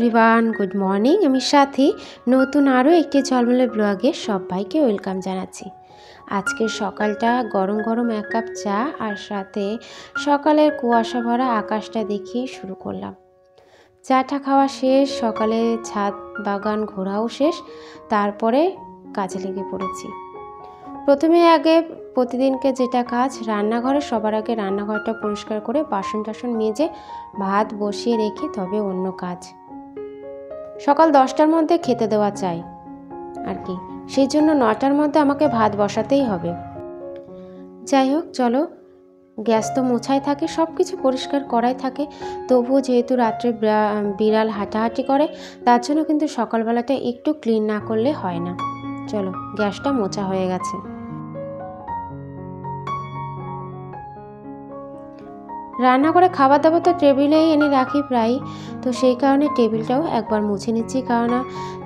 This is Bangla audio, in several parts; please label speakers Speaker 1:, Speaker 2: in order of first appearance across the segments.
Speaker 1: Everyone, good morning. আমি সাথী নতুন আরও একটি ঝলমলে ব্লগে সবাইকে ওয়েলকাম জানাচ্ছি। আজকের সকালটা গরম গরম এক কাপ চা আর সাথে সকালের কুয়াশা ভরা আকাশটা দেখিয়ে শুরু করলাম। চাটা খাওয়া শেষ, সকালে ছাদ বাগান ঘোরাও শেষ, তারপরে কাজে লেগে পড়েছি। প্রথমে আগে প্রতিদিনকে যেটা কাজ, রান্নাঘরে সবার আগে রান্নাঘরটা পরিষ্কার করে বাসন টাসন মেজে ভাত বসিয়ে রেখে তবে অন্য কাজ। সকাল 10টার মধ্যে খেতে দেওয়া চাই আর কি, সেই জন্য 9টার মধ্যে আমাকে ভাত বসাতেই হবে। যাই হোক, চলো, গ্যাস তো মোছাই থাকে, সব কিছু পরিষ্কার করাই থাকে, তবুও যেহেতু রাত্রে বিড়াল হাঁটাহাঁটি করে, তার জন্য কিন্তু সকালবেলাটা একটু ক্লিন না করলে হয় না। চলো, গ্যাসটা মোছা হয়ে গেছে। রান্না করে খাবার দাবার তো টেবিলেই এনে রাখি প্রায়, তো সেই কারণে টেবিলটাও একবার মুছে নিচ্ছি, কারণ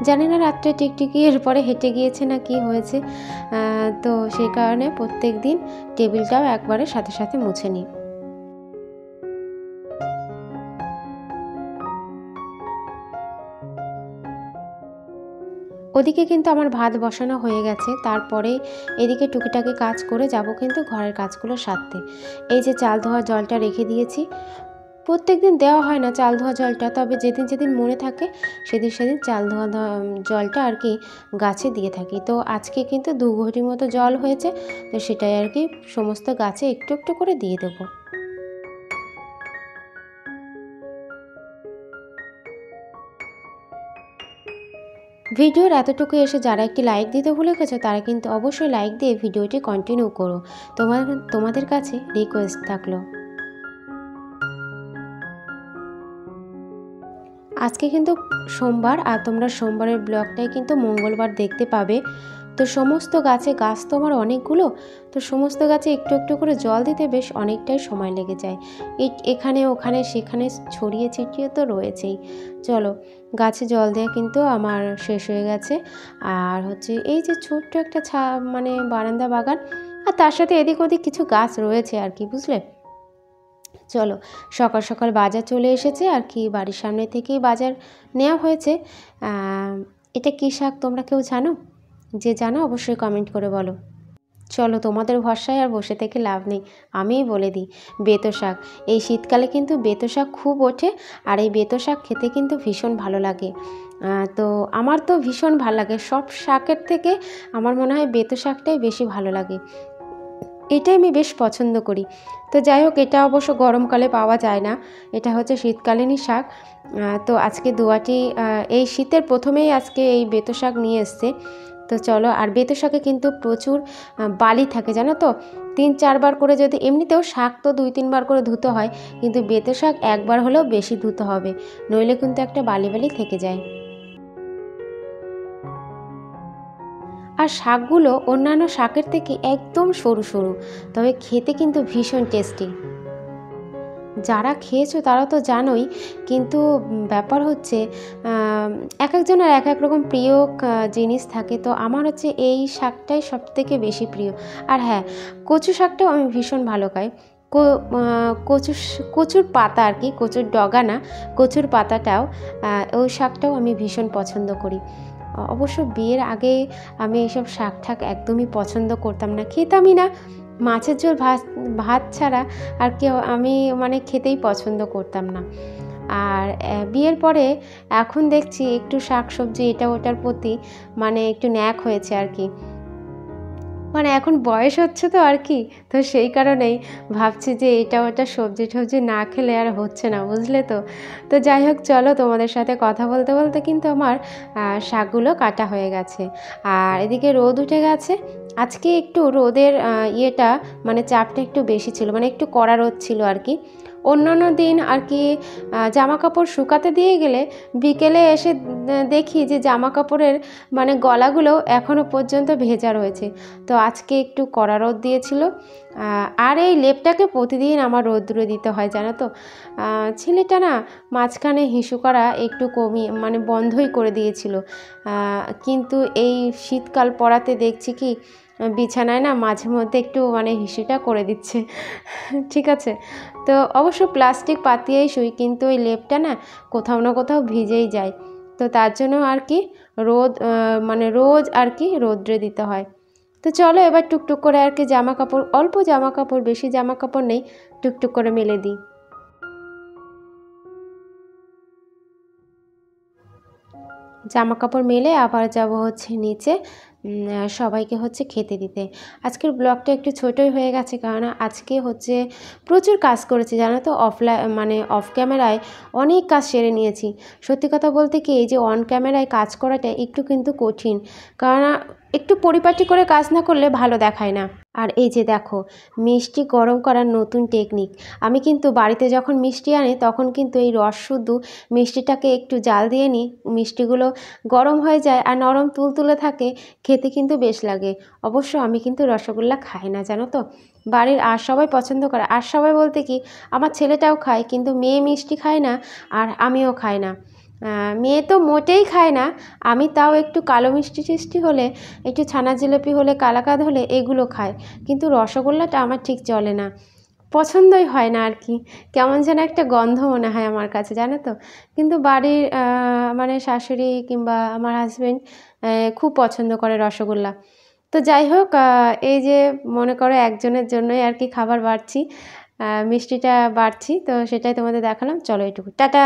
Speaker 1: জানি না রাত্রে টিকটিকি এরপরে হেঁটে গিয়েছে না কি হয়েছে, তো সেই কারণে প্রত্যেক দিন টেবিলটাও একবারে সাথে সাথে মুছে নিই। ওদিকে কিন্তু আমার ভাত বসানো হয়ে গেছে, তারপরে এদিকে টুকিটাকি কাজ করে যাব কিন্তু ঘরের কাজগুলো সারতে। এই যে চাল ধোয়া জলটা রেখে দিয়েছি, প্রত্যেক দিন দেওয়া হয় না চাল ধোয়া জলটা, তবে যেদিন যেদিন মনে থাকে সেদিন চাল ধোয়া জলটা আর কি গাছে দিয়ে থাকি। তো আজকে কিন্তু 2 ঘটির মতো জল হয়েছে, তো সেটাই আর কি সমস্ত গাছে একটু একটু করে দিয়ে দেবো। ভিডিওর এতটুকু এসে যারা একটি লাইক দিতে ভুলে গেছে, তারা কিন্তু অবশ্যই লাইক দিয়ে ভিডিওটি কন্টিনিউ করো, তোমাদের কাছে রিকোয়েস্ট থাকলো। আজকে কিন্তু সোমবার, আর তোমরা সোমবারের ব্লগটাই কিন্তু মঙ্গলবার দেখতে পাবে। তো সমস্ত গাছে, গাছ তো আমার অনেকগুলো, তো সমস্ত গাছে একটু একটু করে জল দিতে বেশ অনেকটাই সময় লেগে যায়। এখানে ওখানে সেখানে ছড়িয়ে ছিটিয়ে তো রয়েছেই। চলো, গাছে জল দেওয়া কিন্তু আমার শেষ হয়ে গেছে। আর হচ্ছে এই যে ছোট্ট একটা মানে বারান্দা বাগান, আর তার সাথে এদিক ওদিক কিছু গাছ রয়েছে আর কি, বুঝলে। চলো, সকাল সকাল বাজার চলে এসেছে আর কি, বাড়ির সামনে থেকেই বাজার নেওয়া হয়েছে। এটা কী শাক তোমরা কেউ জানো? যে জানো অবশ্যই কমেন্ট করে বলো। চলো, তোমাদের ভরসায় আর বসে থেকে লাভ নেই, আমিই বলে দিই, বেতো শাক। এই শীতকালে কিন্তু বেতো শাক খুব ওঠে, আর এই বেতো শাক খেতে কিন্তু ভীষণ ভালো লাগে। তো আমার তো ভীষণ ভালো লাগে, সব শাকের থেকে আমার মনে হয় বেতো শাকটাই বেশি ভালো লাগে, এটাই আমি বেশ পছন্দ করি। তো যাই হোক, এটা অবশ্য গরমকালে পাওয়া যায় না, এটা হচ্ছে শীতকালীনই শাক। তো আজকে দুয়াটি এই শীতের প্রথমেই আজকে এই বেতো শাক নিয়ে এসছে। তো চলো, আর বেতো শাকে কিন্তু প্রচুর বালি থাকে জানো তো, 3-4 বার করে, যদি এমনিতেও শাক তো 2-3 বার করে ধুতে হয়, কিন্তু বেতো শাক একবার হলেও বেশি ধুতে হবে, নইলে কিন্তু একটা বালি বালি থেকে যায়। আর শাকগুলো অন্যান্য শাকের থেকে একদম সরু সরু, তবে খেতে কিন্তু ভীষণ টেস্টি। যারা খেয়েছো তারা তো জানোই, কিন্তু ব্যাপার হচ্ছে এক একজনের এক এক রকম প্রিয় জিনিস থাকে, তো আমার হচ্ছে এই শাকটাই সবথেকে বেশি প্রিয়। আর হ্যাঁ, কচু শাকটাও আমি ভীষণ ভালো খাই। কচুর পাতা আর কি, কচুর ডগা না, কচুর পাতাটাও, ওই শাকটাও আমি ভীষণ পছন্দ করি। অবশ্য বিয়ের আগে আমি এইসব শাক ঠাক একদমই পছন্দ করতাম না, খেতামই না, মাছের ঝোল ভাত ছাড়া আর কেউ আমি মানে খেতেই পছন্দ করতাম না। আর বিয়ের পরে এখন দেখছি একটু শাক সবজি এটা ওটার প্রতি মানে একটু ন্যাক হয়েছে আর কি, মানে এখন বয়স হচ্ছে তো আর কি, তো সেই কারণেই ভাবছি যে এটা ওটা সবজি টবজি না খেলে আর হচ্ছে না, বুঝলে তো। তো যাই হোক, চলো, তোমাদের সাথে কথা বলতে বলতে কিন্তু আমার শাকগুলো কাটা হয়ে গেছে, আর এদিকে রোদ উঠে গেছে। আজকে একটু রোদের ইয়েটা মানে চাপটা একটু বেশি ছিল, মানে একটু কড়া রোদ ছিল আর কি। অন্যান্য দিন আর কি জামা কাপড় শুকাতে দিয়ে গেলে বিকেলে এসে দেখি যে জামা কাপড়ের মানে গলাগুলো এখনও পর্যন্ত ভেজা রয়েছে, তো আজকে একটু কড়া রোদ দিয়েছিল। আর এই লেপটাকে প্রতিদিন আমার রোদ্দুরে দিতে হয় জানো তো। ছেলেটা না মাঝখানে হিসু করা একটু কমিয়ে মানে বন্ধই করে দিয়েছিল, কিন্তু এই শীতকাল পড়াতে দেখছি কি বিছানায় না মাঝে মধ্যে একটু মানে হিসেটা করে দিচ্ছে। ঠিক আছে, তো অবশ্য প্লাস্টিক পাতিয়েই শুই, কিন্তু ওই লেপটা না কোথাও না কোথাও ভিজেই যায়। তো তার জন্য আর কি মানে রোজ আর কি রোদ্রে দিতে হয়। তো চলো এবার টুকটুক করে আর কি জামা কাপড়, অল্প জামা কাপড়, বেশি জামা কাপড় নেই, টুকটুক করে মেলে দিই। জামা কাপড় মেলে আবার যাব হচ্ছে নিচে, সবাইকে হচ্ছে খেতে দিতে। আজকের ব্লগটা একটু ছোটোই হয়ে গেছে, কারণ আজকে হচ্ছে প্রচুর কাজ করেছি জানো তো। মানে অফ ক্যামেরায় অনেক কাজ সেরে নিয়েছি। সত্যি কথা বলতে কি, এই যে অন ক্যামেরায় কাজ করাটা একটু কিন্তু কঠিন, কারণ একটু পরিপাটি করে কাজ না করলে ভালো দেখায় না। আর এই যে দেখো, মিষ্টি গরম করার নতুন টেকনিক। আমি কিন্তু বাড়িতে যখন মিষ্টি আনি তখন কিন্তু এই রস শুদ্ধ মিষ্টিটাকে একটু জাল দিয়ে নিই, মিষ্টিগুলো গরম হয়ে যায় আর নরম তুলতুলে থাকে, খেতে কিন্তু বেশ লাগে। অবশ্য আমি কিন্তু রসগোল্লা খাই না জানো তো, বাড়ির আর সবাই পছন্দ করে। আর সবাই বলতে কি, আমার ছেলেটাও খায়, কিন্তু মেয়ে মিষ্টি খায় না আর আমিও খাই না। মেয়ে তো মোটেই খায় না। আমি তাও একটু কালো মিষ্টি টিষ্টি হলে, একটু ছানা জিলিপি হলে, কালাকাঁদ হলে এগুলো খায়, কিন্তু রসগোল্লাটা আমার ঠিক চলে না, পছন্দই হয় না আর কি। কেমন যেন একটা গন্ধ মনে হয় আমার কাছে জানো তো। কিন্তু বাড়ির মানে শাশুড়ি কিংবা আমার হাজব্যান্ড খুব পছন্দ করে রসগোল্লা। তো যাই হোক, এই যে মনে করো একজনের জন্যই আর কি খাবার বাড়ছি, মিষ্টিটা বাড়ছি, তো সেটাই তোমাদের দেখালাম। চলো এটুকু, টাটা।